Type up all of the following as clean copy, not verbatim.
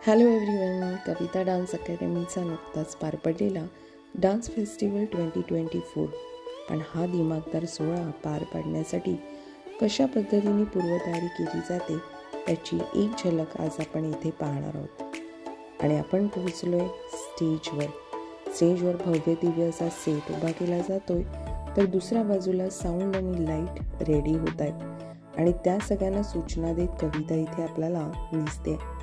Hello everyone, कविता dance अकॅडमीचा नुकताच पार पडलेला डान्स फेस्टिवल 2024 पण हा दिमागदार सोहळा पार पाडण्यासाठी कशा पद्धतीने पूर्वतयारी केली जाते त्याची एक झलक आज आपण इथे पाहणार आहोत. आणि आपण पोहोचलोय स्टेजवर भव्य दिव्य असा सेट उभा केला जातोय, तर दुसऱ्या बाजूला साऊंड आणि लाईट रेडी होत आहेत आणि त्या सगळ्यांना सूचना देत कविता इथे आपल्याला दिसते.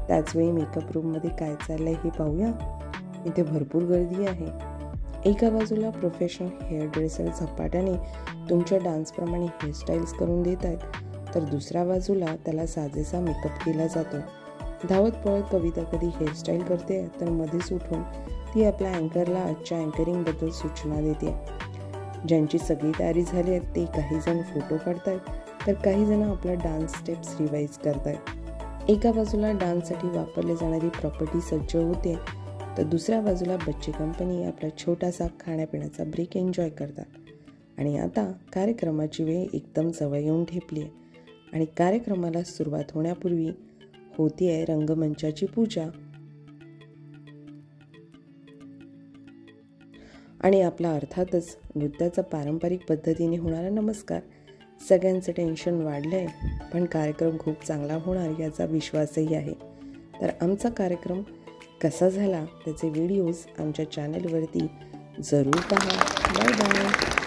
त्याचवेळी मेकअप रूममध्ये काय चाललंय हे पाहूया. इथे भरपूर गर्दी आहे. एका बाजूला प्रोफेशनल हेअर ड्रेसर झपाट्याने तुमच्या डान्सप्रमाणे हेअरस्टाईल्स करून देत आहेत, तर दुसऱ्या बाजूला त्याला साजेसा मेकअप केला जातो. धावत पळत कविता कधी हेअरस्टाईल करते, तर मध्येच उठून ती आपल्या अँकरला आजच्या अँकरिंगबद्दल सूचना देते. ज्यांची सगळी तयारी झाली आहे ते काही जण फोटो काढतायत, तर काही जण आपला डान्स स्टेप्स रिवाईज करतायत. एका बाजूला डान्ससाठी वापरली जाणारी प्रॉपर्टी सज्ज होते, तर दुसऱ्या बाजूला बच्चे कंपनी आपला छोटासा खाण्यापिण्याचा ब्रेक एन्जॉय करतात. आणि आता कार्यक्रमाची वेळ एकदम जवळ येऊन ठेपली आहे आणि कार्यक्रमाला सुरुवात होण्यापूर्वी होती आहे रंगमंचाची पूजा. आणि आपला अर्थातच नृत्याचा पारंपरिक पद्धतीने होणारा नमस्कार. सगळ्यांचं टेन्शन वाढलं आहे, पण कार्यक्रम खूप चांगला होणार याचा विश्वासही आहे. तर आमचा कार्यक्रम कसा झाला त्याचे व्हिडिओज आमच्या चॅनलवरती जरूर पहा. Bye bye.